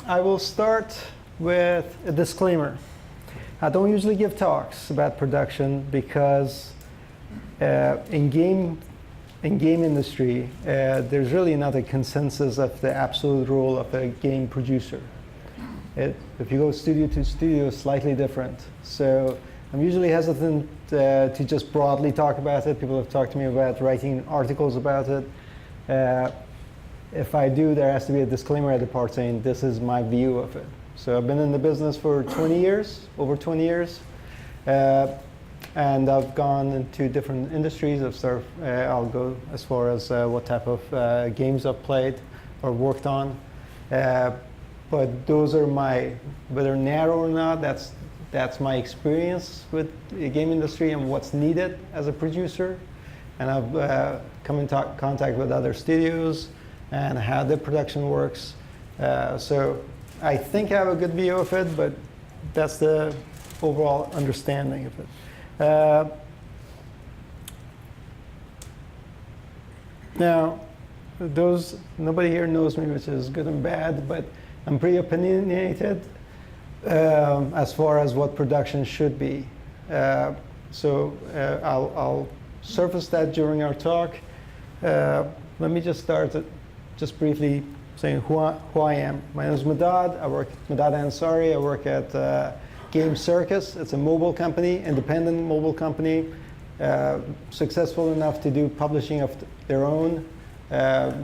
I will start with a disclaimer. I don't usually give talks about production because in game industry, there's really not a consensus of the absolute role of a game producer. If you go studio to studio, it's slightly different. So I'm usually hesitant to just broadly talk about it. People have talked to me about writing articles about it. If I do, there has to be a disclaimer at the part saying this is my view of it. So I've been in the business for 20 years, over 20 years. And I've gone into different industries. I'll go as far as what type of games I've played or worked on. But those are whether narrow or not, that's my experience with the game industry and what's needed as a producer. And I've come in contact with other studios and how the production works. So I think I have a good view of it, but that's the overall understanding of it. Now, nobody here knows me, which is good and bad, but I'm pretty opinionated as far as what production should be. So I'll surface that during our talk. Let me just start just briefly saying who I am. My name is Mahad. I work at Mahad Ansari. I work at Game Circus. It's a mobile company, independent mobile company, successful enough to do publishing of their own.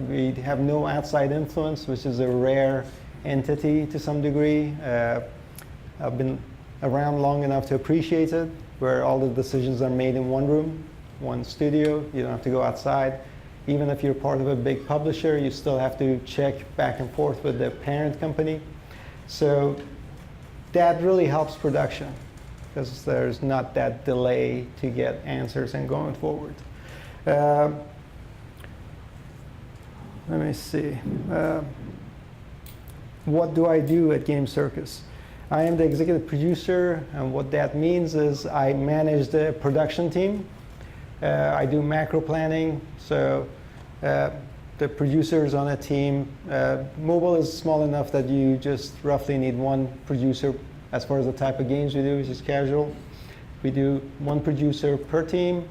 We have no outside influence, which is a rare entity to some degree. I've been around long enough to appreciate it, where all the decisions are made in one room, one studio. You don't have to go outside. Even if you're part of a big publisher, you still have to check back and forth with the parent company. So that really helps production because there's not that delay to get answers and going forward. Let me see. What do I do at Game Circus? I am the executive producer, and what that means is I manage the production team. I do macro planning, so the producers on a team. Mobile is small enough that you just roughly need one producer as far as the type of games we do, which is casual. We do one producer per team.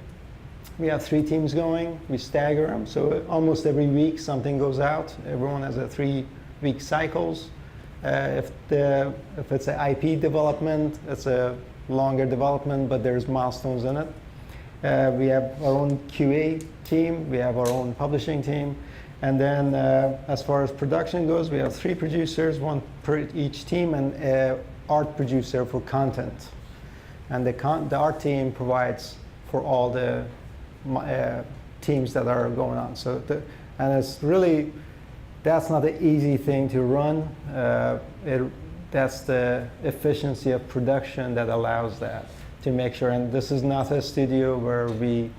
We have 3 teams going. We stagger them, so almost every week something goes out. Everyone has a 3-week cycles. If it's an IP development, it's a longer development, but there's milestones in it. We have our own QA team, we have our own publishing team, and then as far as production goes, we have 3 producers, 1 per each team, and an art producer for content. And the art team provides for all the teams that are going on. So and it's really, that's not an easy thing to run. That's the efficiency of production that allows that. To make sure, and this is not a studio where we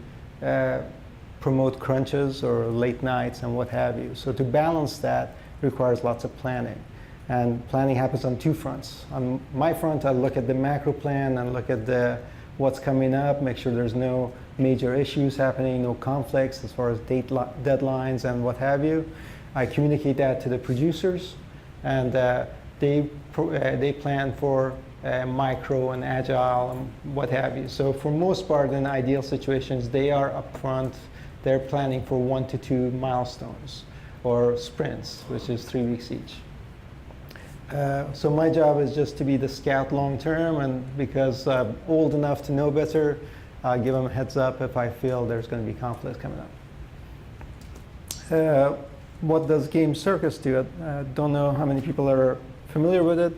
promote crunches or late nights and what have you. So to balance that requires lots of planning. And planning happens on 2 fronts. On my front, I look at the macro plan and look at what's coming up, make sure there's no major issues happening, no conflicts as far as deadlines and what have you. I communicate that to the producers, and they plan for micro and agile and what have you. So for most part, in ideal situations, they are upfront. They're planning for 1 to 2 milestones or sprints, which is 3 weeks each. So my job is just to be the scout long term, and because I'm old enough to know better, I'll give them a heads up if I feel there's going to be conflict coming up. What does Game Circus do? I don't know how many people are familiar with it.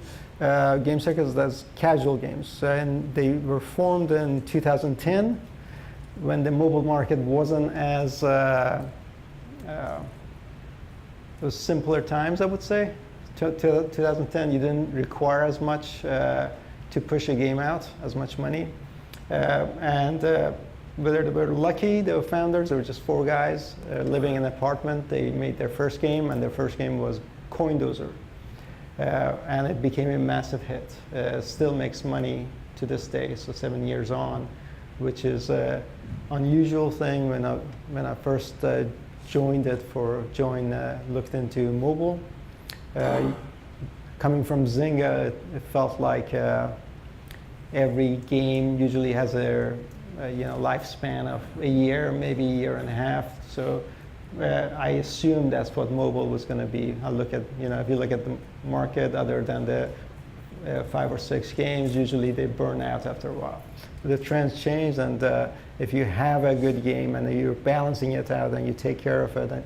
Game Circus does casual games, and they were formed in 2010 when the mobile market wasn't as it was simpler times, I would say. 2010, you didn't require as much to push a game out, as much money, and whether they were lucky, the founders, there were just 4 guys living in an apartment. They made their first game, and their first game was Coin Dozer. And it became a massive hit. Still makes money to this day, so 7 years on, which is an unusual thing. When I first looked into mobile, a coming from Zynga, it felt like every game usually has a lifespan of a year, maybe a year and a half. So I assumed that's what mobile was going to be. I look at, if you look at the market, other than the 5 or 6 games, usually they burn out after a while. The trends change, and if you have a good game and you're balancing it out and you take care of it, and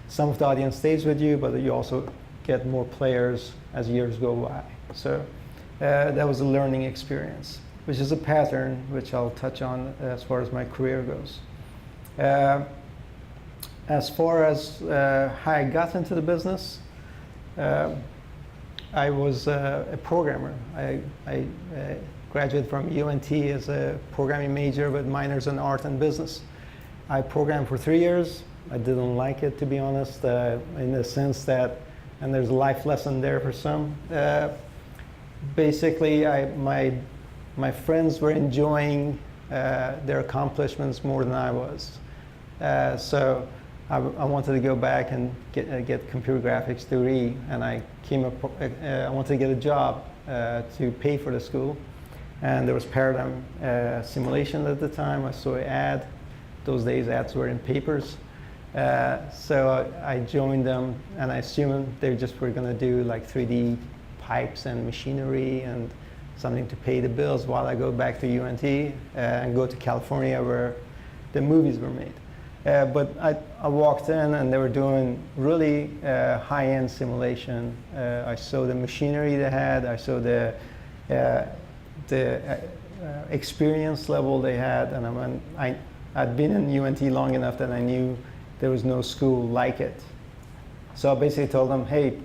some of the audience stays with you, but you also get more players as years go by. So that was a learning experience, which is a pattern which I'll touch on as far as my career goes. As far as how I got into the business, I was a programmer. I graduated from UNT as a programming major with minors in art and business. I programmed for 3 years. I didn't like it, to be honest, in the sense that, and there's a life lesson there for some. Basically, my friends were enjoying their accomplishments more than I was. So I wanted to go back and get computer graphics degree, and I wanted to get a job to pay for the school. And there was Paradigm Simulation at the time. I saw an ad. Those days ads were in papers. So I joined them, and I assumed they just were going to do like 3D pipes and machinery and something to pay the bills while I go back to UNT and go to California where the movies were made. But I walked in, and they were doing really high-end simulation. I saw the machinery they had. I saw the experience level they had, and I'd been in UNT long enough that I knew there was no school like it. So I basically told them, hey,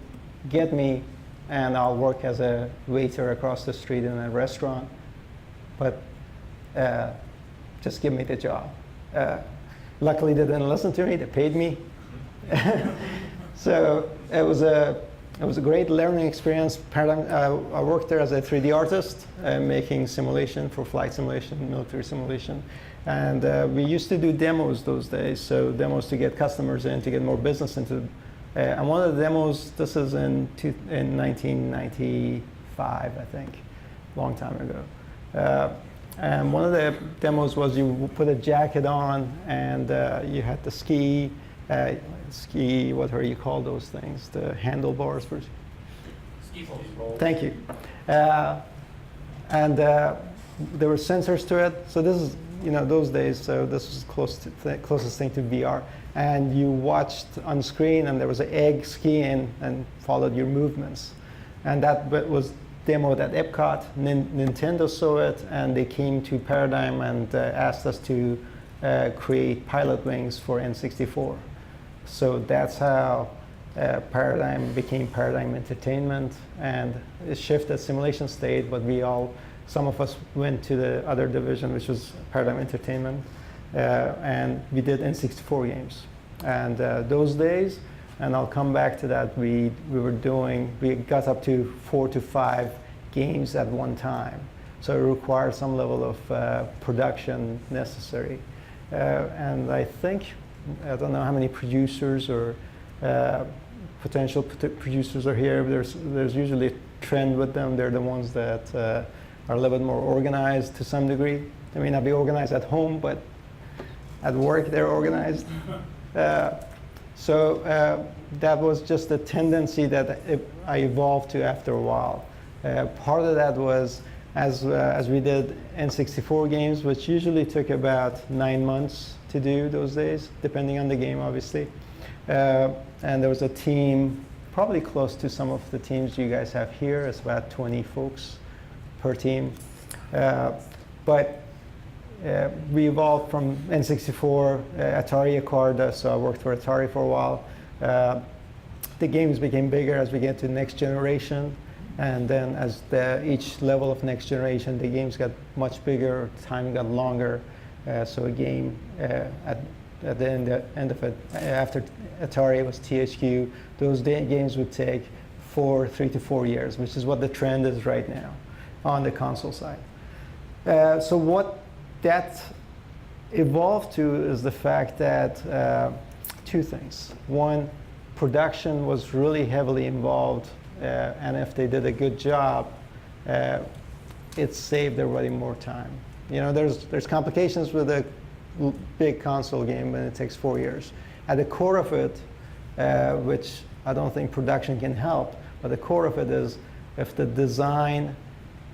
get me, and I'll work as a waiter across the street in a restaurant, but just give me the job. Luckily, they didn't listen to me. They paid me. So it was a great learning experience. I worked there as a 3D artist, making simulation for flight simulation, military simulation. And we used to do demos those days, so demos to get customers in, to get more business into. And one of the demos, this is in 1995, I think, long time ago. And one of the demos was you put a jacket on, and you had the ski, what are you call those things? The handlebars for ski poles. Thank you. And there were sensors to it. So this is, those days. So this was closest thing to VR. And you watched on screen, and there was an egg skiing and followed your movements. And that was demoed at Epcot. Nintendo saw it, and they came to Paradigm and asked us to create pilot wings for N64. So that's how Paradigm became Paradigm Entertainment, and it shifted simulation state, but some of us went to the other division, which was Paradigm Entertainment, and we did N64 games. And those days, and I'll come back to that, we got up to 4 to 5 games at one time. So it required some level of production necessary. And I don't know how many producers or potential producers are here. There's usually a trend with them. They're the ones that are a little bit more organized to some degree. They may not be organized at home, but at work they're organized. So that was just a tendency that I evolved to after a while. Part of that was as we did N64 games, which usually took about 9 months to do those days, depending on the game, obviously. And there was a team, probably close to some of the teams you guys have here. It's about 20 folks per team. But we evolved from N64, Atari acquired, so I worked for Atari for a while. The games became bigger as we get to next generation, and then as each level of next generation, the games got much bigger, time got longer. So a game at the end of it, after Atari it was THQ, those games would take 3 to 4 years, which is what the trend is right now on the console side. So what that evolved to is the fact that 2 things. One, production was really heavily involved and if they did a good job, it saved everybody more time. There's complications with a big console game and it takes 4 years. At the core of it, which I don't think production can help, but the core of it is if the design,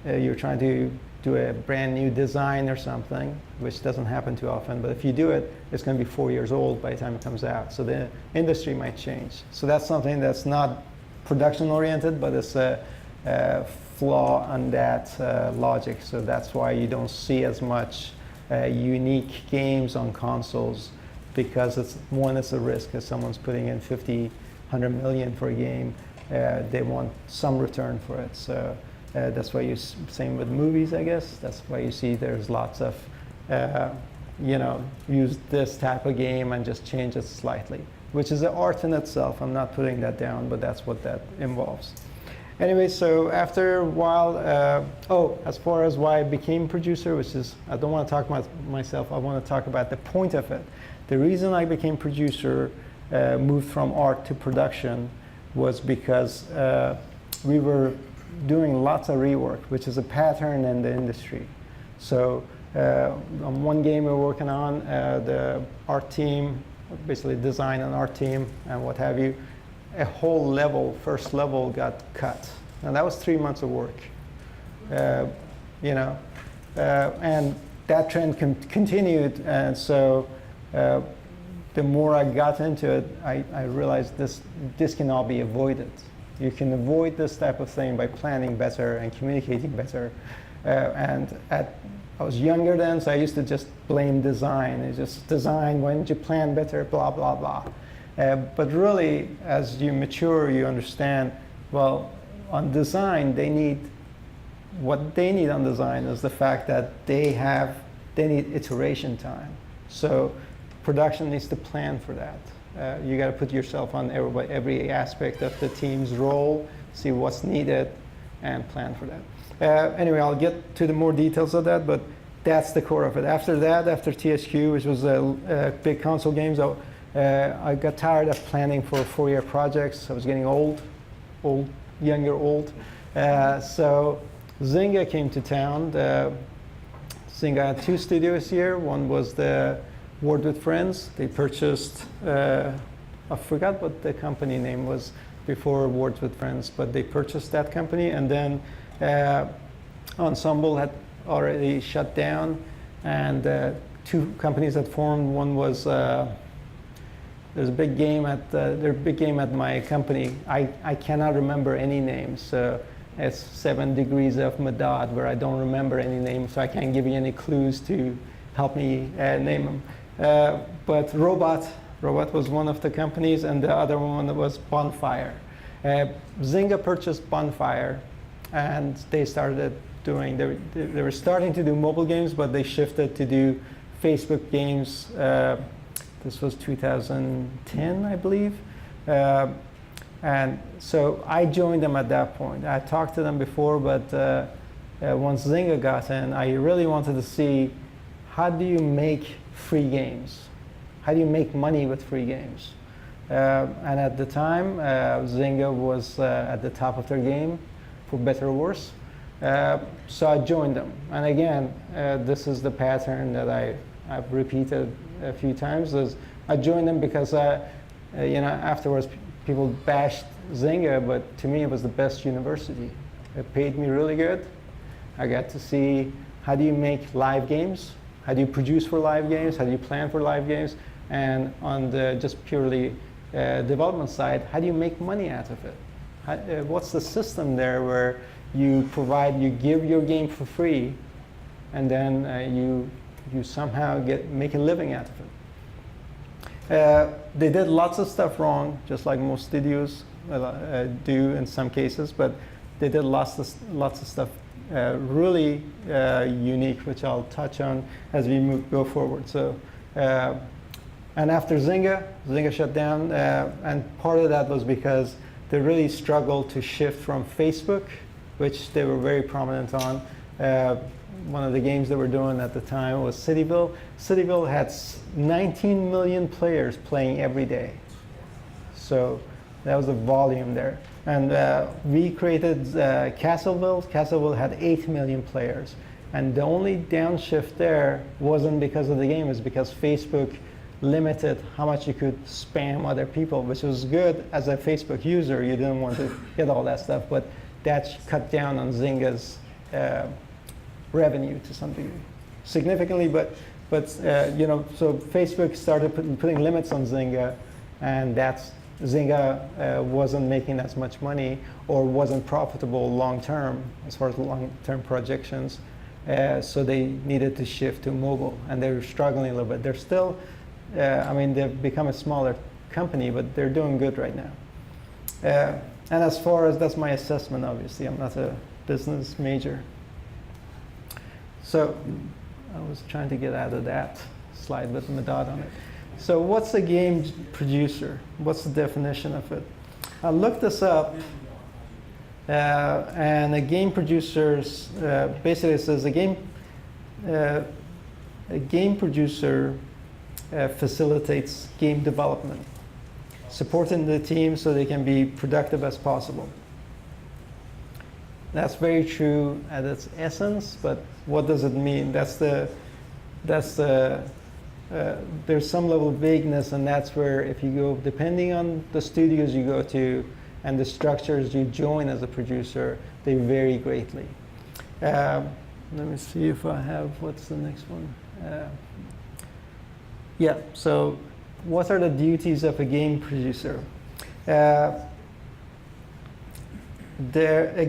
you're trying to do a brand new design or something, which doesn't happen too often, but if you do it, it's going to be 4 years old by the time it comes out. So the industry might change. So that's something that's not production oriented, but it's a flaw on that logic. So that's why you don't see as much unique games on consoles, because it's a risk. If someone's putting in 50, 100 million for a game, they want some return for it. So that's why same with movies, I guess. That's why you see there's lots of, use this type of game and just change it slightly, which is an art in itself. I'm not putting that down, but that's what that involves. Anyway, so after a while, as far as why I became producer, which is, I don't want to talk about myself, I want to talk about the point of it. The reason I became producer, moved from art to production, was because we were doing lots of rework, which is a pattern in the industry. So on one game we were working on, the art team, basically design and art team and what have you, a whole level, first level got cut. And that was 3 months of work. And that trend continued. And so the more I got into it, I realized this can all be avoided. You can avoid this type of thing by planning better and communicating better. I was younger then, so I used to just blame design. It's just design, why didn't you plan better, blah, blah, blah. But really, as you mature, you understand, well, on design, what they need on design is the fact that they need iteration time. So production needs to plan for that. You got to put yourself on every aspect of the team's role, see what's needed, and plan for that. Anyway, I'll get to the more details of that, but that's the core of it. After that, after THQ, which was a big console games, I got tired of planning for 4-year projects. I was getting old. So Zynga came to town. Zynga had 2 studios here. One was the Word with Friends. They purchased, I forgot what the company name was before Word with Friends, but they purchased that company. And then Ensemble had already shut down, and 2 companies had formed. One was there's a big game at my company. I cannot remember any names. So it's 7 Degrees of Madad, where I don't remember any names, so I can't give you any clues to help me name them. But Robot was one of the companies, and the other one was Bonfire. Zynga purchased Bonfire, and they started doing, they were starting to do mobile games, but they shifted to do Facebook games. This was 2010, I believe. And so I joined them at that point. I talked to them before, but once Zynga got in, I really wanted to see, how do you make free games? How do you make money with free games? And at the time, Zynga was at the top of their game, for better or worse. So I joined them. And again, this is the pattern that I've repeated a few times. Is I joined them because afterwards people bashed Zynga, but to me it was the best university. It paid me really good. I got to see, how do you make live games? How do you produce for live games? How do you plan for live games? And on the just purely development side, how do you make money out of it? What's the system there where you give your game for free, and then you somehow make a living out of it? They did lots of stuff wrong, just like most studios do in some cases, but they did lots of stuff really unique, which I'll touch on as we go forward. So, and after Zynga shut down, and part of that was because they really struggled to shift from Facebook, which they were very prominent on. One of the games they were doing at the time was Cityville. Cityville had 19 million players playing every day. So that was the volume there. And we created Castleville. Castleville had 8 million players. And the only downshift there wasn't because of the game, it's because Facebook limited how much you could spam other people, which was good as a Facebook user. You didn't want to get all that stuff, but that cut down on Zynga's revenue to some degree, significantly. But so Facebook started putting limits on Zynga, and Zynga wasn't making as much money or wasn't profitable long term as far as long term projections. So they needed to shift to mobile, and they were struggling a little bit. They're still, they've become a smaller company, but they're doing good right now. And as far as, that's my assessment, obviously. I'm not a business major. So I was trying to get out of that slide with Mahad on it. So what's a game producer? What's the definition of it? I looked this up. And a game producer basically says a game producer facilitates game development, supporting the team so they can be productive as possible. That's very true at its essence, but what does it mean? There's some level of vagueness, and that's where if you go, depending on the studios you go to, and the structures you join as a producer, they vary greatly. Let me see if I have, what's the next one? So what are the duties of a game producer? A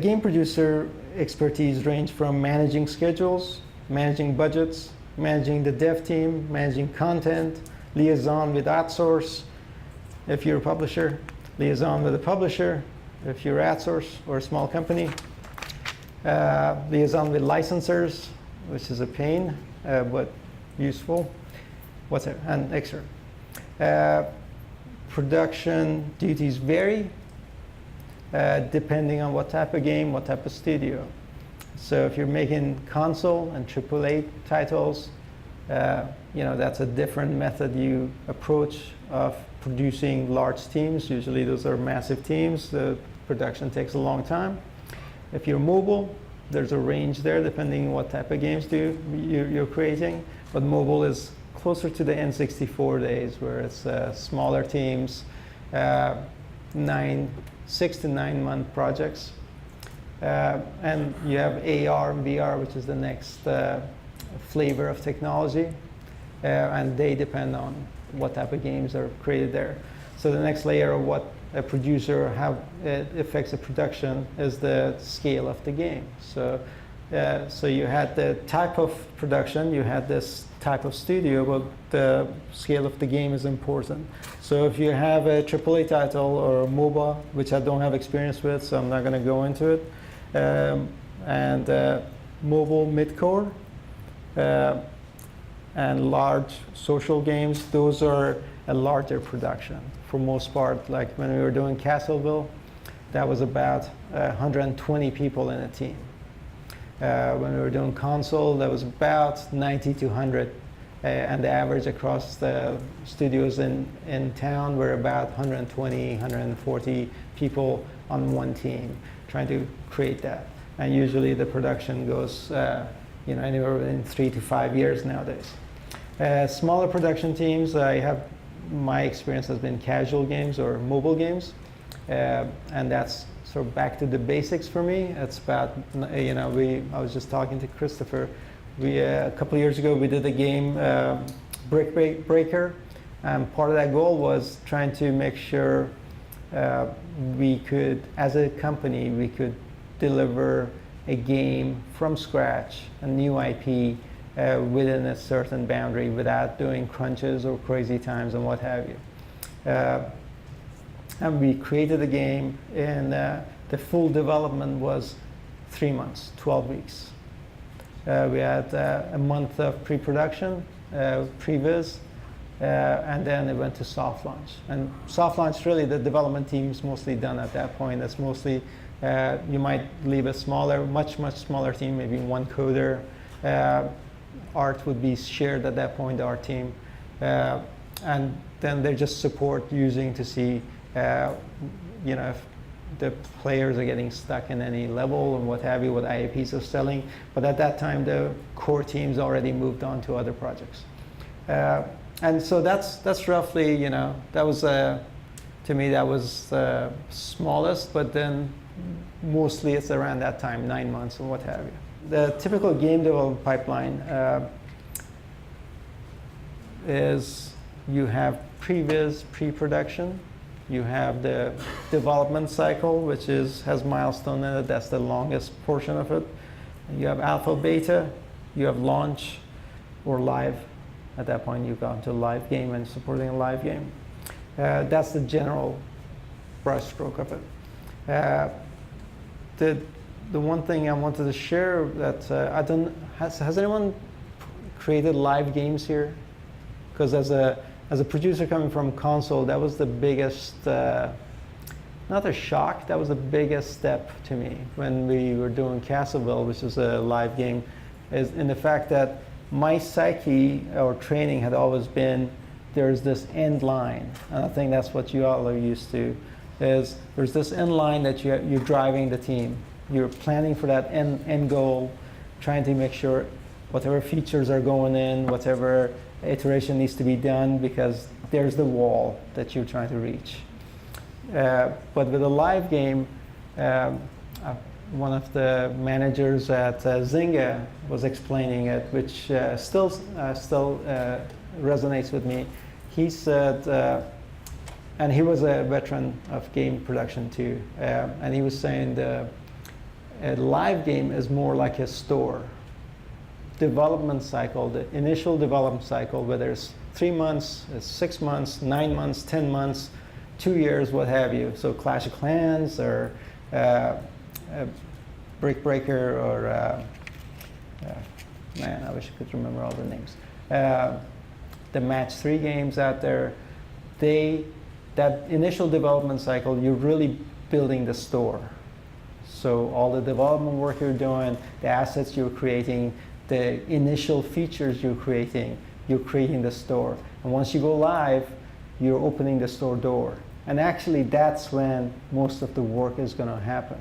game producer expertise range from managing schedules, managing budgets, managing the dev team, managing content, liaison with outsource, if you're a publisher, liaison with a publisher, if you're outsource or a small company, liaison with licensors, which is a pain, but useful, and extra. Production duties vary depending on what type of game, what type of studio. So if you're making console and AAA titles, that's a different method you approach of producing large teams. Usually those are massive teams. The production takes a long time. If you're mobile, there's a range there depending on what type of games you're creating. But mobile is closer to the N64 days, where it's smaller teams, 6 to 9 month projects. And you have AR and VR, which is the next flavor of technology. And they depend on what type of games are created there. So the next layer of what a producer, how it affects the production, is the scale of the game. So you had the type of production, you had this type of studio, but the scale of the game is important. So if you have a AAA title or a MOBA, which I don't have experience with, so I'm not going to go into it, and mobile mid-core, and large social games, those are a larger production. For most part, like when we were doing Castleville, that was about 120 people in a team. When we were doing console, that was about 90 to 100, and the average across the studios in town were about 120, 140 people on one team trying to create that. And usually the production goes anywhere within 3 to 5 years nowadays. Smaller production teams, my experience has been casual games or mobile games, and that's sort of back to the basics for me. It's about, I was just talking to Christopher. A couple of years ago, we did a game, Brick Breaker, and part of that goal was trying to make sure we could, as a company, we could deliver a game from scratch, a new IP, within a certain boundary without doing crunches or crazy times and what have you. And we created a game, and the full development was 3 months, 12 weeks. We had a month of pre-production, pre-viz, and then it went to soft launch. And soft launch, really, the development team is mostly done at that point. It's mostly, you might leave a smaller, much smaller team, maybe one coder. Art would be shared at that point, the art team. And then they just support using to see, if the players are getting stuck in any level and what have you, what IAPs are selling. But at that time, the core teams already moved on to other projects. And so that's roughly, that was, to me, that was the smallest, but then mostly it's around that time, 9 months and what have you. The typical game development pipeline is you have previs, pre-production. You have the development cycle, which has milestone in it. That's the longest portion of it. And you have alpha, beta. You have launch or live. At that point, you've gone to a live game and supporting a live game. That's the general brushstroke of it. The one thing I wanted to share that has anyone created live games here? Because as a producer coming from console, that was the biggest, not a shock, that was the biggest step to me when we were doing Castleville, which is a live game, is in the fact that my psyche or training had always been there's this end line. And I think that's what you all are used to, is there's this end line that you're driving the team. You're planning for that end goal, trying to make sure whatever features are going in, whatever iteration needs to be done, because there's the wall that you're trying to reach. But with a live game, one of the managers at Zynga was explaining it, which still resonates with me. He said, and he was a veteran of game production too, and he was saying a live game is more like a store. Development cycle, the initial development cycle, whether it's 3 months, 6 months, 9 months, 10 months, 2 years, what have you. So Clash of Clans or Brick Breaker or, man, I wish I could remember all the names. The Match 3 games out there, that initial development cycle, you're really building the store. So all the development work you're doing, the assets you're creating, the initial features you're creating the store. And once you go live, you're opening the store door. And actually, that's when most of the work is going to happen.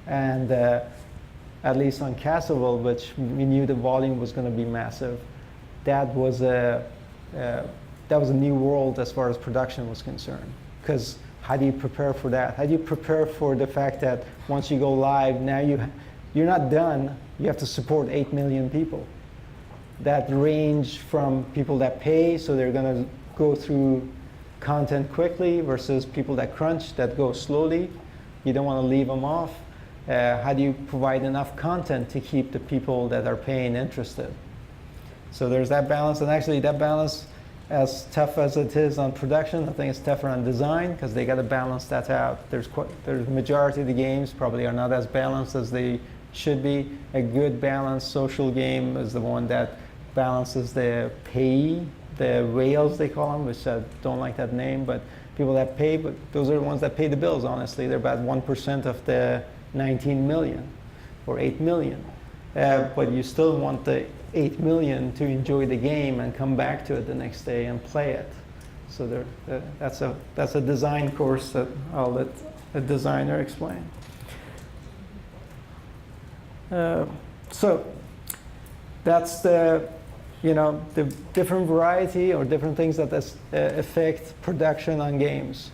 And at least on Castleville, which we knew the volume was going to be massive, that was a new world as far as production was concerned. Because how do you prepare for that? How do you prepare for the fact that once you go live, now you're not done, you have to support 8 million people. That range from people that pay, so they're going to go through content quickly, versus people that crunch, that go slowly. You don't want to leave them off. How do you provide enough content to keep the people that are paying interested? So there's that balance, and actually that balance, as tough as it is on production, I think it's tougher on design, because they got to balance that out. There's majority of the games probably are not as balanced as they should be. A good balanced social game is the one that balances the pay, the whales they call them, which I don't like that name, but people that pay, but those are the ones that pay the bills, honestly. They're about 1% of the 19 million or 8 million. But you still want the 8 million to enjoy the game and come back to it the next day and play it. So that's a design course that I'll let a designer explain. So that's the different variety or different things that affect production on games.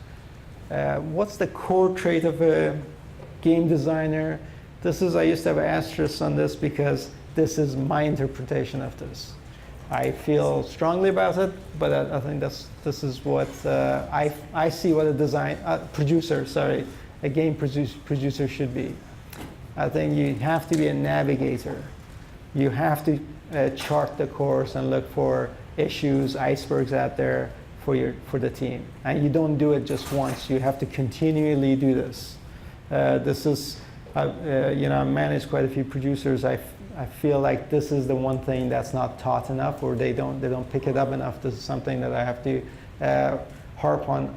What's the core trait of a game designer? I used to have an asterisk on this because this is my interpretation of this. I feel strongly about it, but I think this is what I see what a game producer should be. I think you have to be a navigator. You have to chart the course and look for issues, icebergs out there for the team. And you don't do it just once. You have to continually do this. I manage quite a few producers. I feel like this is the one thing that's not taught enough, or they don't pick it up enough. This is something that I have to harp on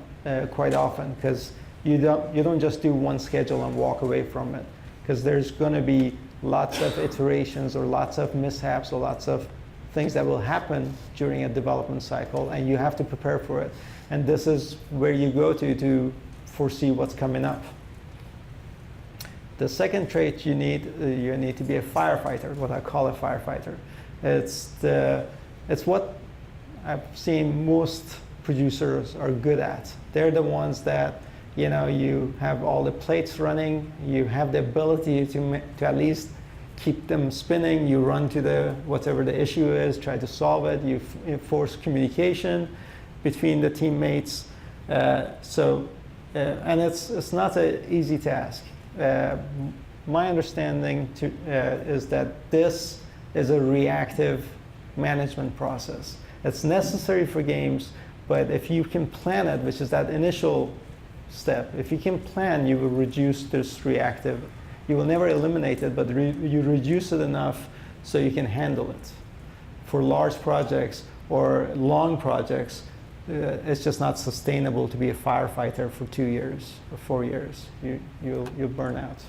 quite often, because you don't just do one schedule and walk away from it, because there's going to be lots of iterations or lots of mishaps or lots of things that will happen during a development cycle, and you have to prepare for it. And this is where you go to foresee what's coming up. The second trait you need to be a firefighter, what I call a firefighter. It's what I've seen most producers are good at. They're the ones that, you have all the plates running, you have the ability to at least keep them spinning, you run to whatever the issue is, try to solve it, you force communication between the teammates. And it's not an easy task. My understanding is that this is a reactive management process. It's necessary for games, but if you can plan it, which is that initial step, if you can plan, you will reduce this reactive. You will never eliminate it, but you reduce it enough so you can handle it. For large projects or long projects, it's just not sustainable to be a firefighter for 2 years or 4 years. You'll burn out.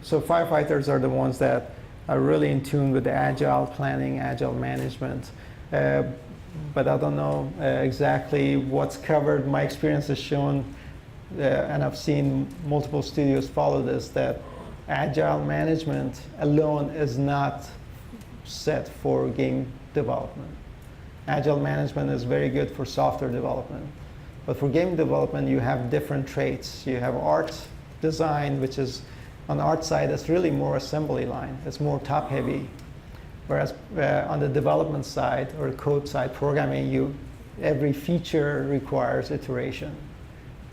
So firefighters are the ones that are really in tune with the agile planning, agile management. But I don't know exactly what's covered. My experience has shown, and I've seen multiple studios follow this, that agile management alone is not set for game development. Agile management is very good for software development. But for game development, you have different traits. You have art design, which is, on the art side, it's really more assembly line. It's more top heavy. Whereas on the development side or code side, programming, every feature requires iteration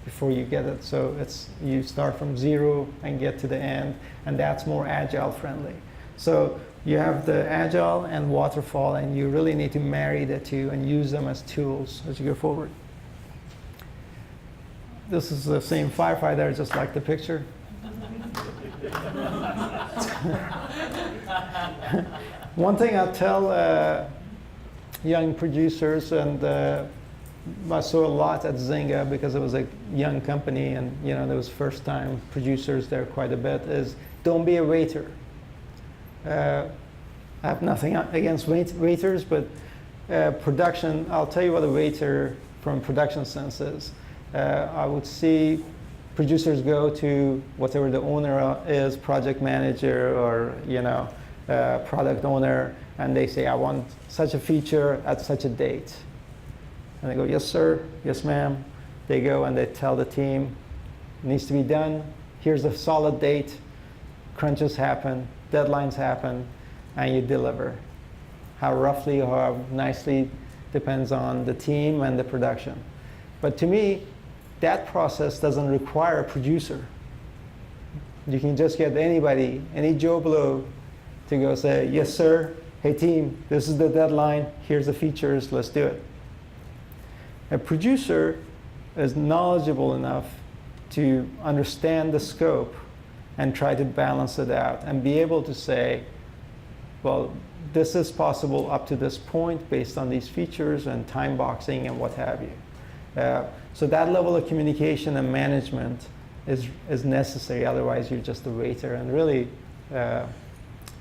before you get it. So you start from zero and get to the end, and that's more agile friendly. So you have the agile and waterfall, and you really need to marry the two and use them as tools as you go forward. This is the same firefighter, just like the picture. One thing I tell young producers, and I saw a lot at Zynga because it was a young company, and there was first-time producers there quite a bit, is don't be a waiter. I have nothing against waiters, but production, I'll tell you what a waiter from production sense is. I would see producers go to whatever the owner is, project manager or product owner, and they say, I want such a feature at such a date. And they go, yes, sir, yes, ma'am. They go and they tell the team, it needs to be done. Here's a solid date. Crunches happen, deadlines happen, and you deliver. How roughly or how nicely depends on the team and the production. But to me, that process doesn't require a producer. You can just get anybody, any Joe Blow, to go say, yes, sir, hey, team, this is the deadline, here's the features, let's do it. A producer is knowledgeable enough to understand the scope and try to balance it out and be able to say, well, this is possible up to this point based on these features and time boxing and what have you. So that level of communication and management is necessary, otherwise you're just a waiter. And really,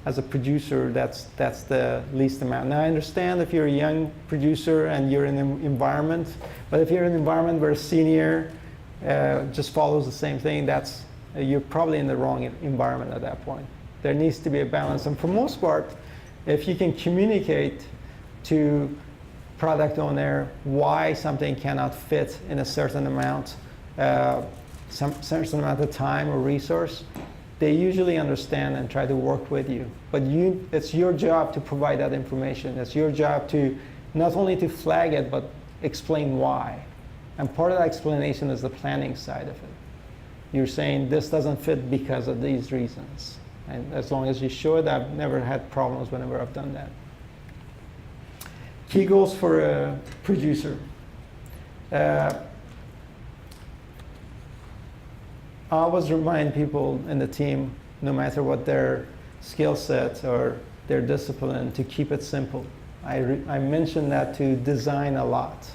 as a producer, that's the least amount. Now I understand if you're a young producer and you're in an environment, but if you're in an environment where a senior just follows the same thing, you're probably in the wrong environment at that point. There needs to be a balance. And for most part, if you can communicate to product owner why something cannot fit in a certain amount, certain amount of time or resource, they usually understand and try to work with you. But it's your job to provide that information. It's your job to not only to flag it, but explain why. And part of that explanation is the planning side of it. You're saying this doesn't fit because of these reasons. And as long as you show it, I've never had problems whenever I've done that. Key goals for a producer. I always remind people in the team, no matter what their skill set or their discipline, to keep it simple. I mention that to design a lot.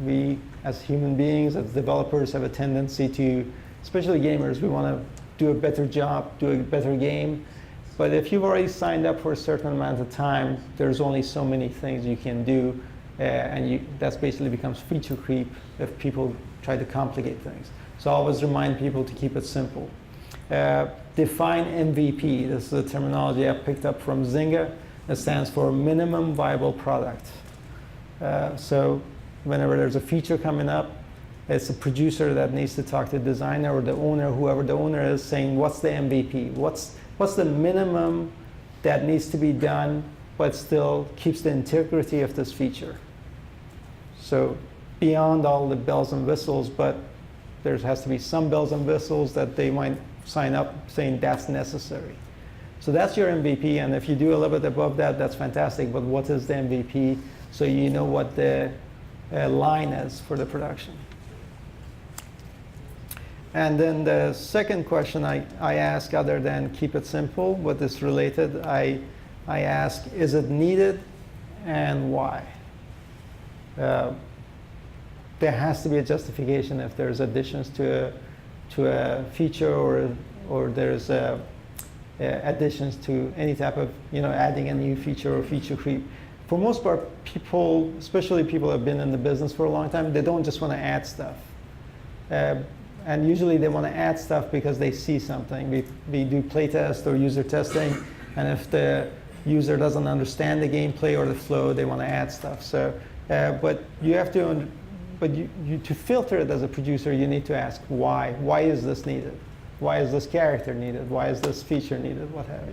We, as human beings, as developers, have a tendency to, especially gamers, we want to do a better job, do a better game. But if you've already signed up for a certain amount of time, there's only so many things you can do, and that basically becomes feature creep if people try to complicate things. So I always remind people to keep it simple. Define MVP. This is a terminology I picked up from Zynga. It stands for minimum viable product. So whenever there's a feature coming up, it's a producer that needs to talk to the designer or the owner, whoever the owner is, saying what's the MVP? What's the minimum that needs to be done but still keeps the integrity of this feature? So beyond all the bells and whistles, but there has to be some bells and whistles that they might sign up saying that's necessary. So that's your MVP, and if you do a little bit above that, that's fantastic, but what is the MVP so you know what the line is for the production? And then the second question I ask, other than keep it simple, but it's related, I ask, is it needed and why? There has to be a justification if there's additions to a feature or there's additions to any type of, adding a new feature or feature creep. For most part, people, especially people who have been in the business for a long time, they don't just want to add stuff. And usually they want to add stuff because they see something. We do playtest or user testing, and if the user doesn't understand the gameplay or the flow, they want to add stuff. So, but you have to, to filter it as a producer, you need to ask why. Why is this needed? Why is this character needed? Why is this feature needed? What have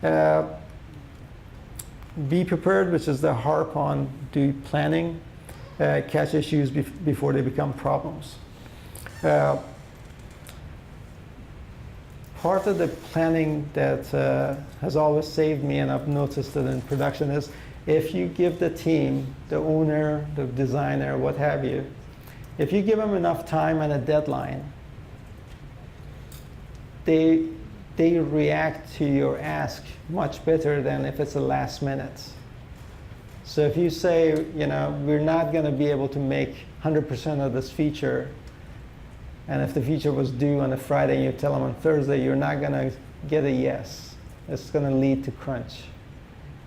you? Be prepared, which is the harp on do planning. Catch issues before they become problems. Part of the planning that has always saved me, and I've noticed it in production, is if you give the team, the owner, the designer, what have you, if you give them enough time and a deadline, they react to your ask much better than if it's a last minute. So if you say, we're not going to be able to make 100% of this feature, and if the feature was due on a Friday and you tell them on Thursday, you're not going to get a yes. It's going to lead to crunch.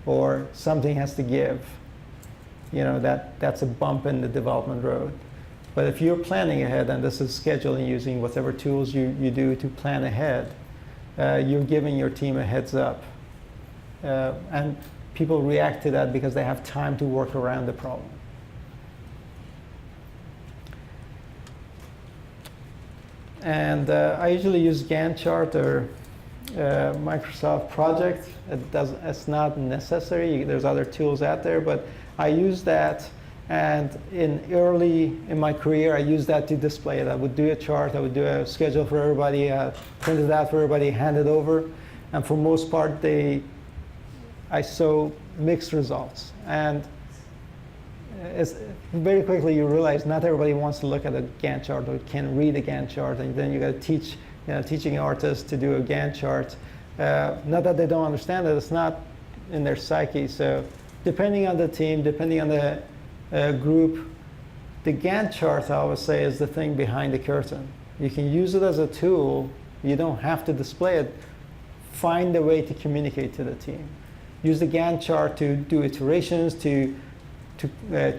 Or something has to give. That's a bump in the development road. But if you're planning ahead, and this is scheduling using whatever tools you do to plan ahead, you're giving your team a heads up. And people react to that because they have time to work around the problem. And I usually use Gantt chart or Microsoft Project. It's not necessary. There's other tools out there, but I use that. And early in my career, I used that to display it. I would do a chart. I would do a schedule for everybody, print it out for everybody, hand it over. And for most part, I saw mixed results. And very quickly you realize not everybody wants to look at a Gantt chart or can read a Gantt chart, and then you got to teach teaching artists to do a Gantt chart. Not that they don't understand it, it's not in their psyche. So depending on the team, depending on the group, the Gantt chart, I always say, is the thing behind the curtain. You can use it as a tool. You don't have to display it. Find a way to communicate to the team. Use the Gantt chart to do iterations, to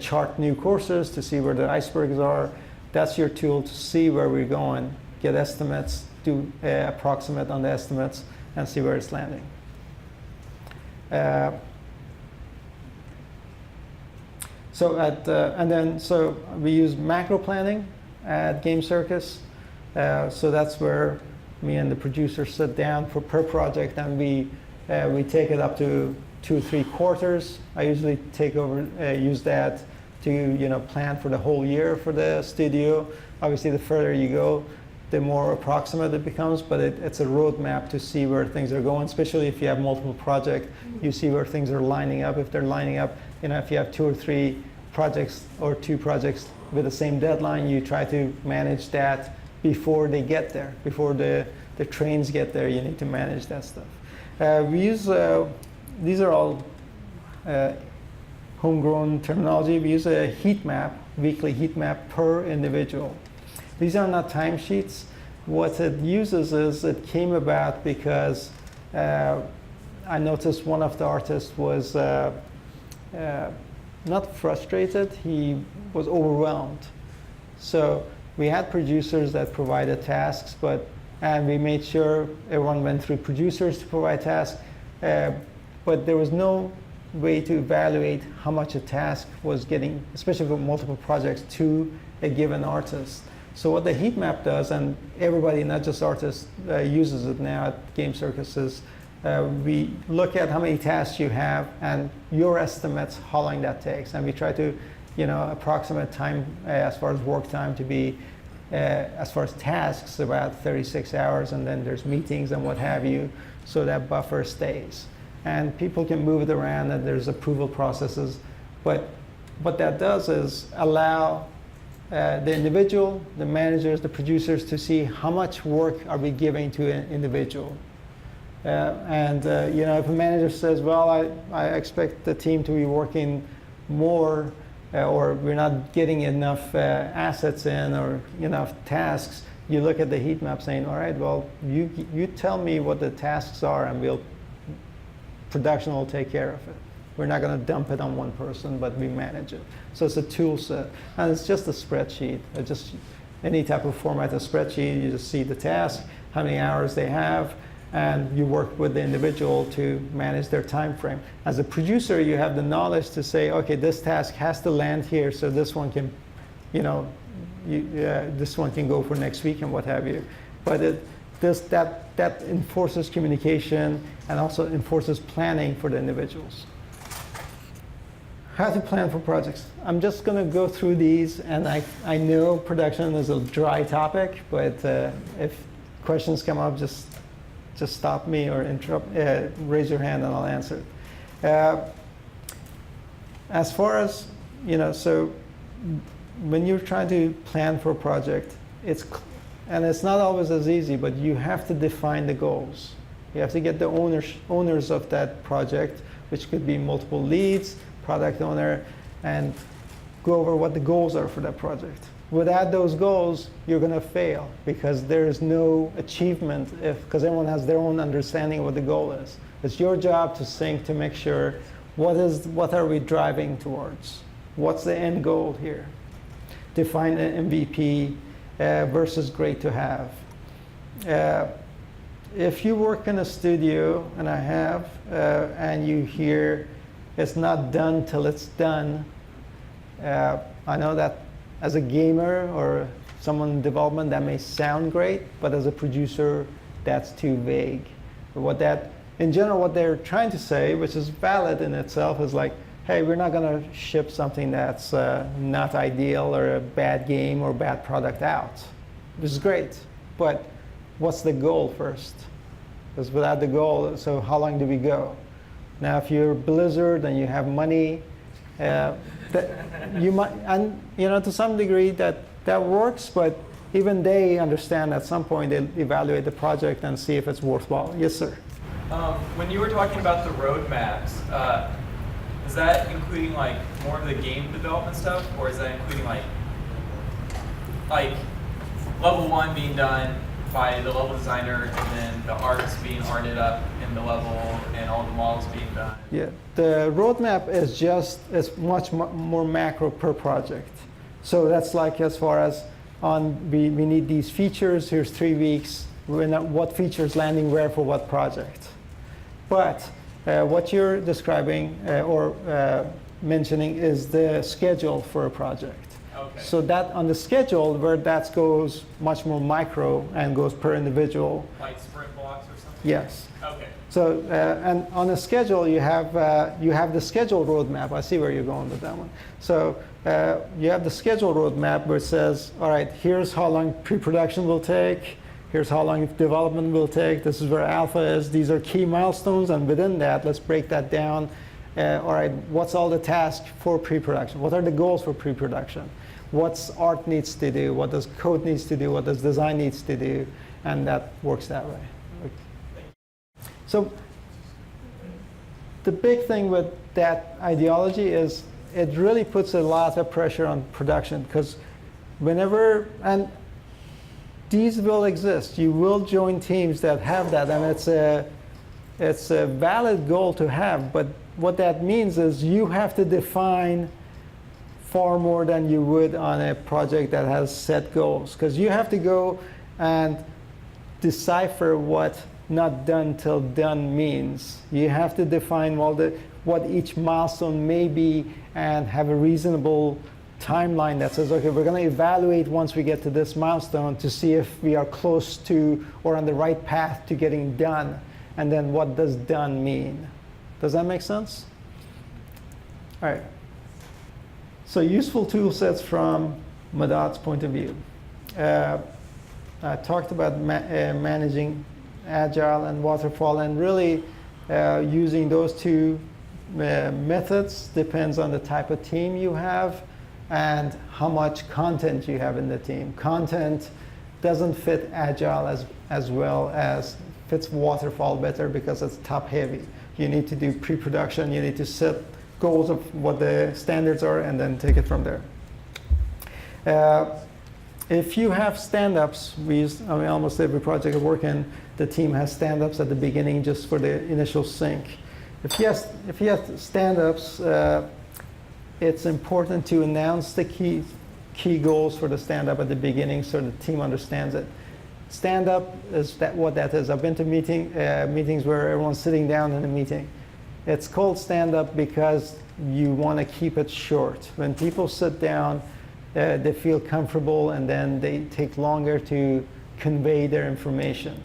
chart new courses, to see where the icebergs are. That's your tool to see where we're going, get estimates, do approximate on the estimates, and see where it's landing. So we use macro planning at Game Circus. So that's where me and the producer sit down per project, and we take it up to 2 or 3 quarters. I usually use that to plan for the whole year for the studio. Obviously, the further you go, the more approximate it becomes, but it's a roadmap to see where things are going, especially if you have multiple projects. You see where things are lining up. If they're lining up, if you have 2 or 3 projects or 2 projects with the same deadline, you try to manage that before they get there, before the trains get there. You need to manage that stuff. We use, these are all homegrown terminology. We use a heat map, weekly heat map per individual. These are not timesheets. What it uses is, it came about because I noticed one of the artists was not frustrated, he was overwhelmed. So We had producers that provided tasks, and we made sure everyone went through producers to provide tasks, but there was no way to evaluate how much a task was getting, especially for multiple projects, to a given artist. So what the heat map does, and everybody, not just artists, uses it now at game circuses, we look at how many tasks you have and your estimates how long that takes, and we try to, approximate time as far as work time to be, as far as tasks, about 36 hours, and then there's meetings and what have you, so that buffer stays. And people can move it around, and there's approval processes, but what that does is allow the individual, the managers, the producers to see how much work are we giving to an individual. If a manager says, well, I expect the team to be working more, or we're not getting enough assets in or enough tasks, you look at the heat map saying, all right, well, you tell me what the tasks are, and production will take care of it. We're not going to dump it on one person, but we manage it. So it's a tool set, and it's just a spreadsheet. It's just any type of format of spreadsheet. You just see the task, how many hours they have, and you work with the individual to manage their time frame. As a producer, you have the knowledge to say, okay, this task has to land here, so this one can, this one can go for next week and what have you. But that enforces communication and also enforces planning for the individuals. How to plan for projects. I'm just going to go through these, and I know production is a dry topic, but if questions come up, just stop me or interrupt, raise your hand and I'll answer it. As far as, so when you're trying to plan for a project, and it's not always as easy, but you have to define the goals. You have to get the owners of that project, which could be multiple leads, product owner, and go over what the goals are for that project. Without those goals, you're going to fail because there is no achievement because everyone has their own understanding of what the goal is. It's your job to think to make sure what are we driving towards? What's the end goal here? Define an MVP versus great to have. If you work in a studio, and I have, and you hear it's not done till it's done, I know that as a gamer or someone in development, that may sound great, but as a producer, that's too vague. In general, what they're trying to say, which is valid in itself, is like, hey, we're not going to ship something that's not ideal or a bad game or bad product out. Which is great, but what's the goal first? Because without the goal, so how long do we go? Now, if you're Blizzard and you have money, you might, and to some degree that works, but even they understand at some point they'll evaluate the project and see if it's worthwhile. Yes, sir. When you were talking about the roadmaps, is that including like more of the game development stuff, or is that including like level 1 being done by the level designer and then the arts being arted up in the level and all the models being done? Yeah, the roadmap is much more macro per project. So that's like as far as we need these features, here's 3 weeks, what features landing where for what project. But what you're describing or mentioning is the schedule for a project. Okay. So that on the schedule where that goes much more micro and goes per individual. Like sprint blocks or something? Yes. Okay. So and on a schedule you have the schedule roadmap. I see where you're going with that one. So you have the schedule roadmap where it says, all right, here's how long pre-production will take. Here's how long development will take. This is where alpha is. These are key milestones, and within that, let's break that down. All right, what's all the tasks for pre-production? What are the goals for pre-production? What's art needs to do? What does code needs to do? What does design needs to do? And that works that way. So the big thing with that ideology is it really puts a lot of pressure on production, because whenever, and these will exist, you will join teams that have that, and it's a valid goal to have, but what that means is you have to define far more than you would on a project that has set goals, because you have to go and decipher what not done till done means. You have to define what each milestone may be and have a reasonable timeline that says, okay, we're going to evaluate once we get to this milestone to see if we are close to or on the right path to getting done. And then what does done mean? Does that make sense? All right. So useful tool sets from Mahad's point of view. I talked about managing Agile and Waterfall, and really using those two methods depends on the type of team you have and how much content you have in the team. Content doesn't fit Agile as well as fits Waterfall better because it's top heavy. You need to do pre-production, you need to set goals of what the standards are and then take it from there. If you have stand-ups, almost every project I work in, the team has stand-ups at the beginning just for the initial sync. If you have stand-ups, it's important to announce the key goals for the stand-up at the beginning so the team understands it. Stand-up is what that is. I've been to meetings where everyone's sitting down in a meeting. It's called stand-up because you want to keep it short. When people sit down, they feel comfortable, and then they take longer to convey their information.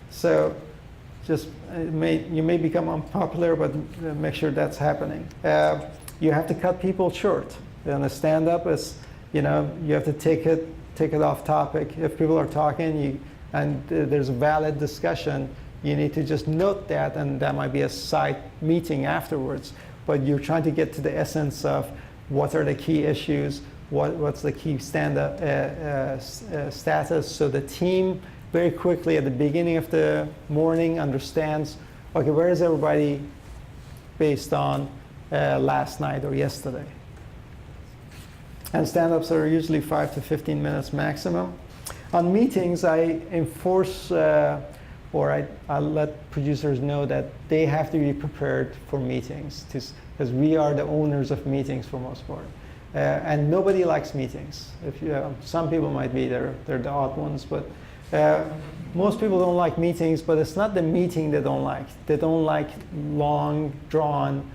So you may become unpopular, but make sure that's happening. You have to cut people short. And a stand-up is, you have to take it off topic. If people are talking and there's a valid discussion, you need to just note that, and that might be a side meeting afterwards. But you're trying to get to the essence of what are the key issues, what's the key stand-up status, so the team very quickly at the beginning of the morning understands, okay, where is everybody based on last night or yesterday. And stand-ups are usually 5 to 15 minutes maximum. On meetings, I enforce or I let producers know that they have to be prepared for meetings, because we are the owners of meetings for most part. And nobody likes meetings. Some people might be, they're the odd ones, but most people don't like meetings, but it's not the meeting they don't like. They don't like long, drawn,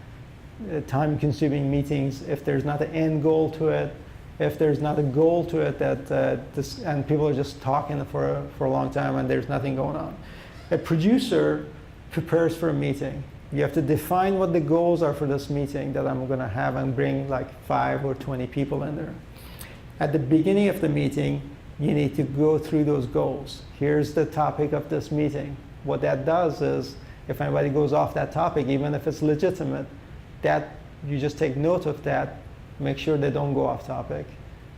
time-consuming meetings if there's not an end goal to it, if there's not a goal to it and people are just talking for a long time and there's nothing going on. A producer prepares for a meeting. You have to define what the goals are for this meeting that I'm going to have and bring like 5 or 20 people in there. At the beginning of the meeting, you need to go through those goals. Here's the topic of this meeting. What that does is, if anybody goes off that topic, even if it's legitimate, that you just take note of that, make sure they don't go off topic,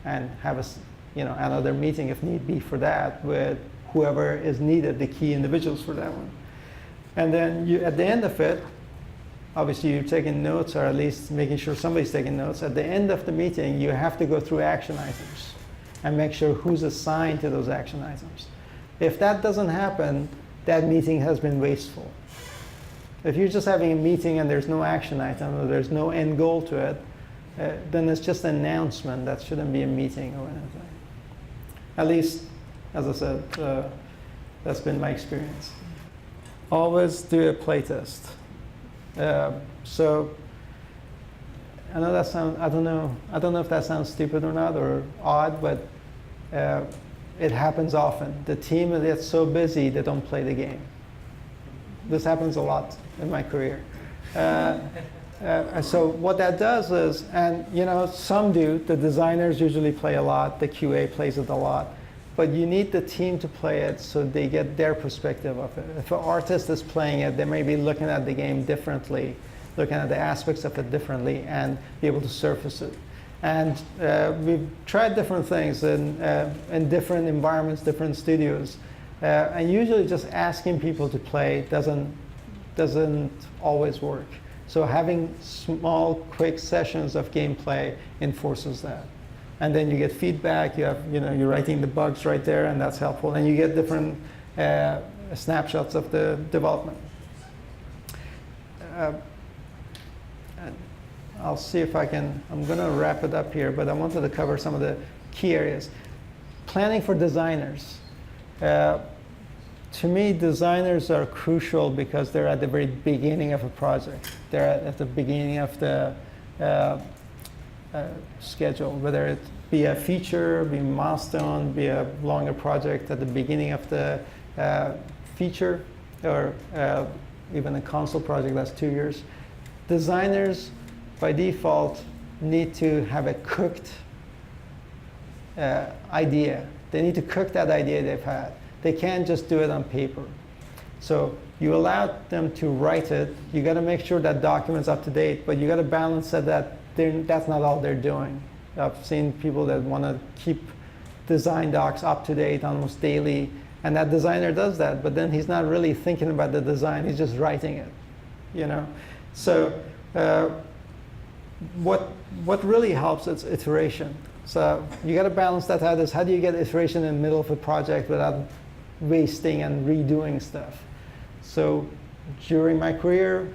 and have another meeting if need be for that with whoever is needed, the key individuals for that one. And then at the end of it, obviously you're taking notes, or at least making sure somebody's taking notes. At the end of the meeting, you have to go through action items and make sure who's assigned to those action items. If that doesn't happen, that meeting has been wasteful. If you're just having a meeting and there's no action item or there's no end goal to it, then it's just an announcement. That shouldn't be a meeting or anything. At least, as I said, that's been my experience. Always do a playtest. So I know that sounds, I don't know if that sounds stupid or not, or odd, but it happens often. The team gets so busy they don't play the game. This happens a lot in my career. So what that does is, and some do, the designers usually play a lot, the QA plays it a lot, but you need the team to play it so they get their perspective of it. If an artist is playing it, they may be looking at the game differently, looking at the aspects of it differently, and be able to surface it. And we've tried different things in different environments, different studios. And usually just asking people to play doesn't always work. So having small, quick sessions of gameplay enforces that. And then you get feedback, you're writing the bugs right there, and that's helpful. And you get different snapshots of the development. I'll see if I can, I'm going to wrap it up here, but I wanted to cover some of the key areas. Planning for designers. To me, designers are crucial because they're at the very beginning of a project. They're at the beginning of the schedule, whether it be a feature, be a milestone, be a longer project at the beginning of the feature, or even a console project that's 2 years. Designers, by default, need to have a cooked idea. They need to cook that idea they've had. They can't just do it on paper. So you allow them to write it. You got to make sure that document's up to date, but you got to balance that that's not all they're doing. I've seen people that want to keep design docs up to date almost daily, and that designer does that, but then he's not really thinking about the design. He's just writing it, you know. So what really helps is iteration. So you got to balance that out. Is how do you get iteration in the middle of a project without wasting and redoing stuff? So during my career,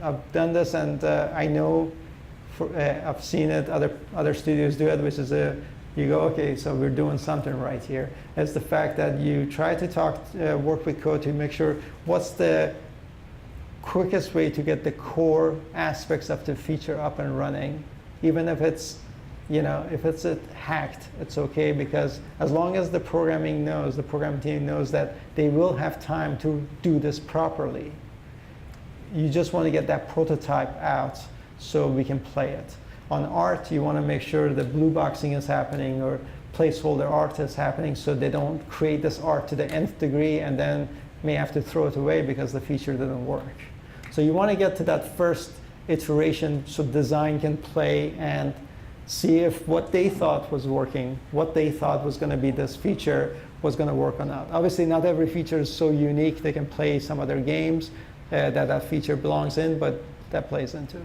I've done this, and I know I've seen it. Other studios do it, which is you go, okay, so we're doing something right here. It's the fact that you try to work with code to make sure what's the quickest way to get the core aspects of the feature up and running, even if it's, you know, if it's hacked, it's okay, because as long as the programming team knows that they will have time to do this properly. You just want to get that prototype out so we can play it. On art, you want to make sure the blue boxing is happening or placeholder art is happening, so they don't create this art to the nth degree and then may have to throw it away because the feature didn't work. So you want to get to that first iteration so design can play and see if what they thought was working, what they thought was going to be this feature was going to work or not. Obviously, not every feature is so unique they can play some other games that feature belongs in, but that plays into it.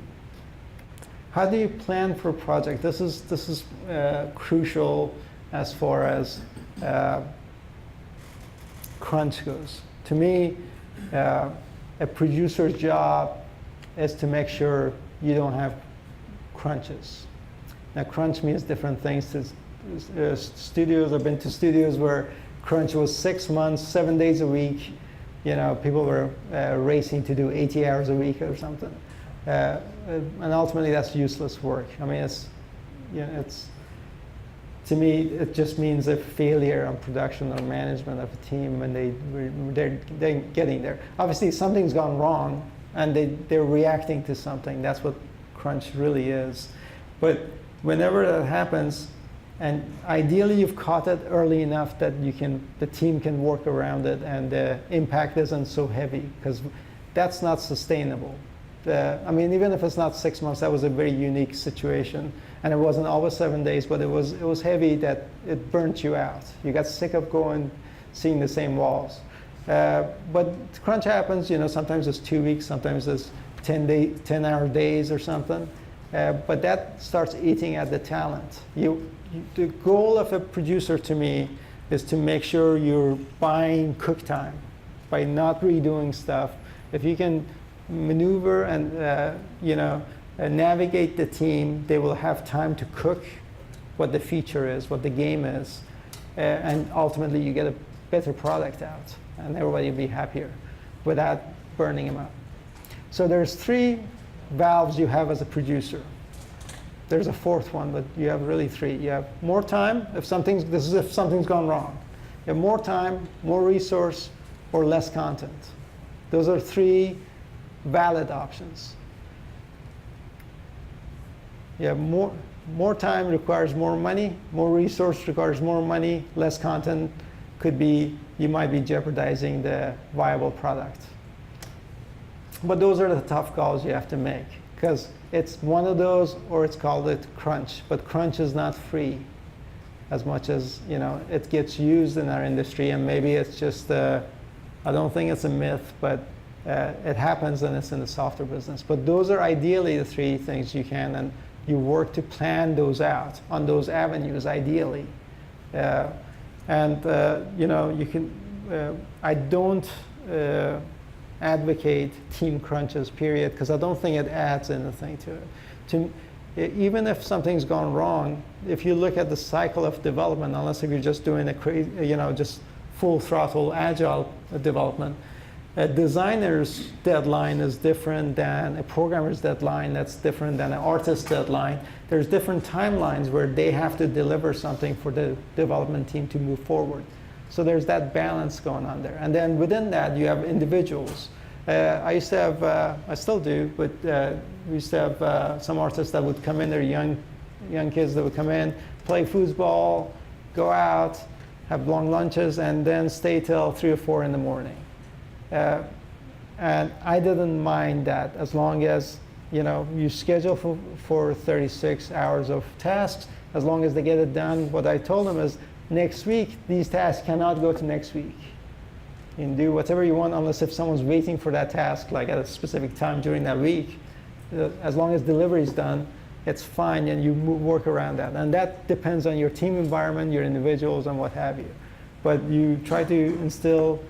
How do you plan for a project? This is crucial as far as crunch goes. To me, a producer's job is to make sure you don't have crunches. Now, crunch means different things to studios. I've been to studios where crunch was 6 months, 7 days a week. You know, people were racing to do 80 hours a week or something. And ultimately, that's useless work. I mean, to me, it just means a failure on production or management of a team when they're getting there. Obviously, something's gone wrong, and they're reacting to something. That's what crunch really is. But whenever that happens, and ideally you've caught it early enough that the team can work around it, and the impact isn't so heavy, because that's not sustainable. I mean, even if it's not 6 months, that was a very unique situation, and it wasn't always 7 days, but it was heavy that it burnt you out. You got sick of seeing the same walls. But crunch happens. You know, sometimes it's 2 weeks, sometimes it's 10-hour days or something. But that starts eating at the talent. The goal of a producer, to me, is to make sure you're buying cook time by not redoing stuff. If you can maneuver and navigate the team, they will have time to cook what the feature is, what the game is, and ultimately you get a better product out, and everybody will be happier without burning them out. So there's 3 valves you have as a producer. There's a 4th one, but you have really 3. You have more time if something's gone wrong. You have more time, more resource, or less content. Those are 3 valid options. You have more time requires more money, more resource requires more money, less content could be, you might be jeopardizing the viable product. But those are the tough calls you have to make, because it's one of those, or it's called it crunch. But crunch is not free, as much as, you know, it gets used in our industry, and maybe it's just I don't think it's a myth, but it happens, and it's in the software business. But those are ideally the 3 things you can, and you work to plan those out on those avenues ideally. You know, you can. I don't advocate team crunches, period, because I don't think it adds anything to it. Even if something's gone wrong, if you look at the cycle of development, unless if you're just doing a crazy, just full throttle agile development, a designer's deadline is different than a programmer's deadline. That's different than an artist's deadline. There's different timelines where they have to deliver something for the development team to move forward. So there's that balance going on there. And then within that, you have individuals. I used to have, I still do, but we used to have some artists that would come in, they're young kids that would come in, play foosball, go out, have long lunches, and then stay till 3 or 4 in the morning. And I didn't mind that as long as you schedule for 36 hours of tasks, as long as they get it done. What I told them is next week, these tasks cannot go to next week. You can do whatever you want unless if someone's waiting for that task, like at a specific time during that week. As long as delivery is done, it's fine, and you work around that. And that depends on your team environment, your individuals, and what have you. But you try to instill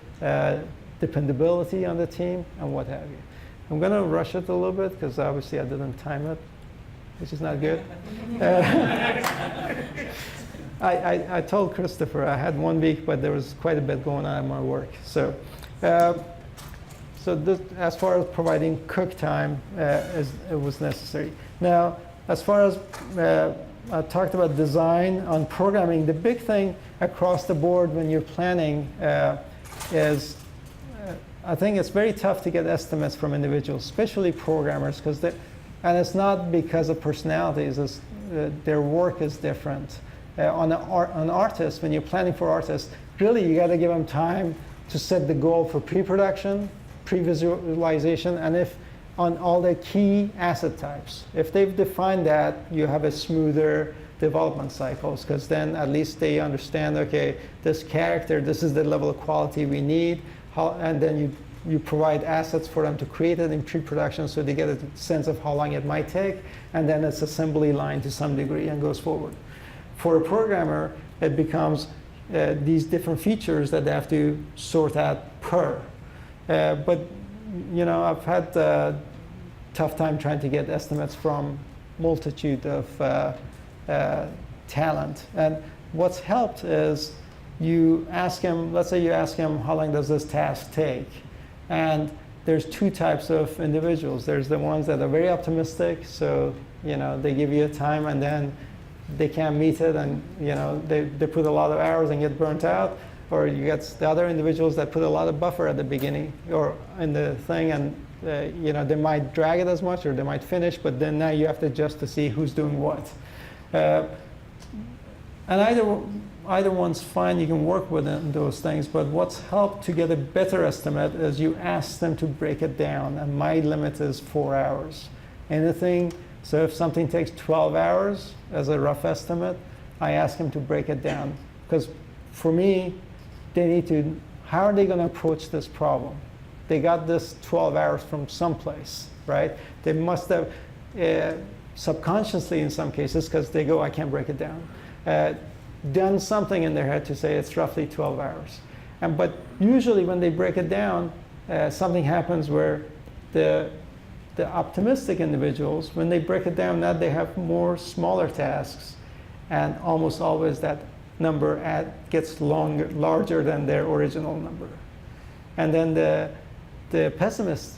dependability on the team and what have you. I'm going to rush it a little bit because obviously I didn't time it, which is not good. I told Christopher I had 1 week, but there was quite a bit going on at my work. So, this, as far as providing cook time, it was necessary. Now, as far as I talked about design on programming, the big thing across the board when you're planning is I think it's very tough to get estimates from individuals, especially programmers, because and it's not because of personalities, it's, their work is different. On artists, when you're planning for artists, really you got to give them time to set the goal for pre-production, pre-visualization, and if on all the key asset types. If they've defined that, you have a smoother development cycles, because then at least they understand, okay, this character, this is the level of quality we need, and then you provide assets for them to create it in pre-production so they get a sense of how long it might take, and then it's assembly line to some degree and goes forward. For a programmer, it becomes these different features that they have to sort out per. But I've had a tough time trying to get estimates from multitude of talent. And what's helped is you ask him, let's say you ask him, how long does this task take? And there's 2 types of individuals. There's the ones that are very optimistic, so they give you a time and then they can't meet it, and they put a lot of hours and get burnt out. Or you get the other individuals that put a lot of buffer at the beginning or in the thing, and they might drag it as much or they might finish, but then now you have to adjust to see who's doing what. And either one's fine, you can work within those things, but what's helped to get a better estimate is you ask them to break it down, and my limit is 4 hours. Anything, so if something takes 12 hours as a rough estimate, I ask them to break it down. Because for me, they need to, how are they going to approach this problem? They got this 12 hours from someplace, right? They must have, subconsciously in some cases, because they go, I can't break it down, done something in their head to say it's roughly 12 hours. But usually when they break it down, something happens where the optimistic individuals, when they break it down, now they have more smaller tasks, and almost always that number gets larger than their original number. And then the pessimists,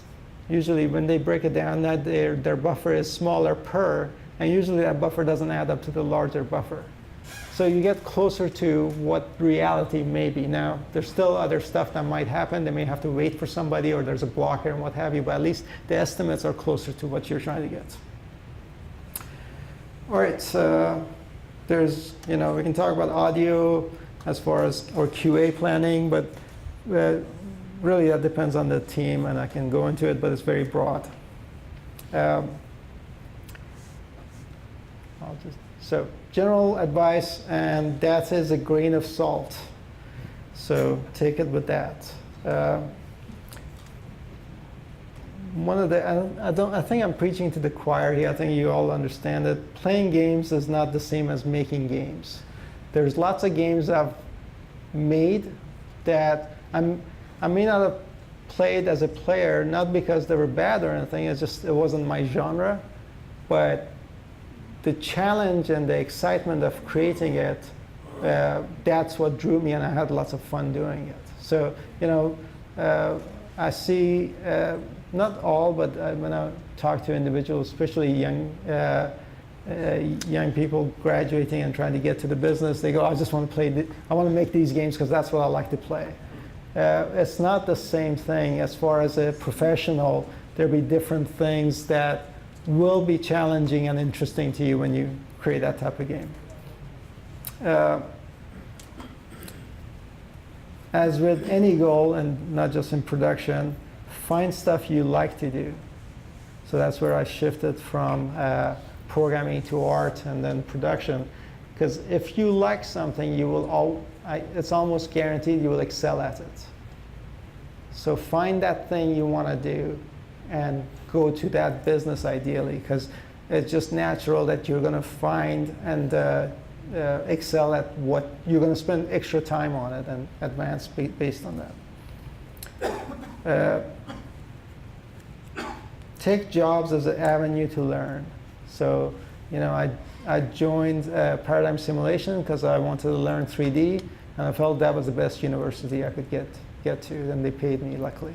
usually when they break it down, that their buffer is smaller per, and usually that buffer doesn't add up to the larger buffer. So you get closer to what reality may be. Now, there's still other stuff that might happen. They may have to wait for somebody, or there's a blocker and what have you, but at least the estimates are closer to what you're trying to get. All right, so there's, we can talk about audio as far as, or QA planning, but really that depends on the team, and I can go into it, but it's very broad. So general advice, and that is a grain of salt. So take it with that. One of the, I think I'm preaching to the choir here. I think you all understand it. Playing games is not the same as making games. There's lots of games I've made that I may not have played as a player, not because they were bad or anything, it's just it wasn't my genre, but the challenge and the excitement of creating it, that's what drew me, and I had lots of fun doing it. So, you know, I see, not all, but when I talk to individuals, especially young people graduating and trying to get to the business, they go, I just want to play, I want to make these games because that's what I like to play. It's not the same thing. As far as a professional, there'll be different things that will be challenging and interesting to you when you create that type of game. As with any goal, and not just in production, find stuff you like to do. So that's where I shifted from programming to art and then production. Because if you like something, you will it's almost guaranteed you will excel at it. So find that thing you want to do and go to that business ideally, because it's just natural that you're going to find and excel at what you're going to spend extra time on it and advance based on that. Take jobs as an avenue to learn. So, you know, I joined Paradigm Simulation because I wanted to learn 3D, and I felt that was the best university I could get to, and they paid me, luckily.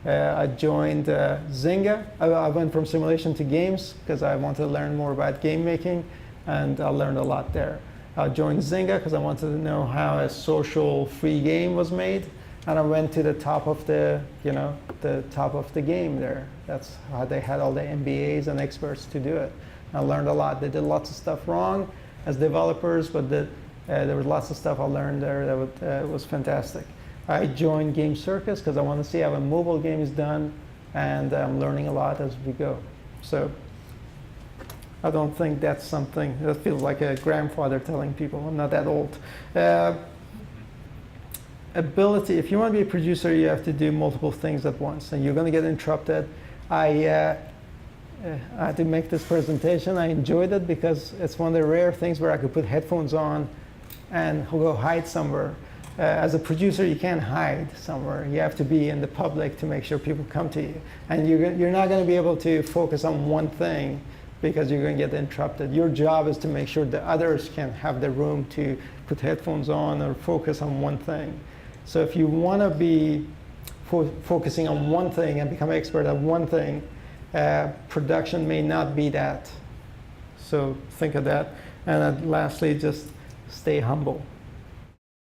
I joined Zynga. I went from simulation to games because I wanted to learn more about game making, and I learned a lot there. I joined Zynga because I wanted to know how a social free game was made, and I went to the top of the, you know, the top of the game there. That's how they had all the MBAs and experts to do it. I learned a lot. They did lots of stuff wrong as developers, but there was lots of stuff I learned there that was fantastic. I joined Game Circus because I want to see how a mobile game is done, and I'm learning a lot as we go. So I don't think that's something that feels like a grandfather telling people. I'm not that old. Ability, if you want to be a producer, you have to do multiple things at once, and you're going to get interrupted. I had to make this presentation. I enjoyed it because it's one of the rare things where I could put headphones on and go hide somewhere. As a producer, you can't hide somewhere. You have to be in the public to make sure people come to you. And you're not going to be able to focus on one thing because you're going to get interrupted. Your job is to make sure the others can have the room to put headphones on or focus on one thing. So if you want to be focusing on one thing and become an expert at one thing, production may not be that. So think of that. And then lastly, just stay humble.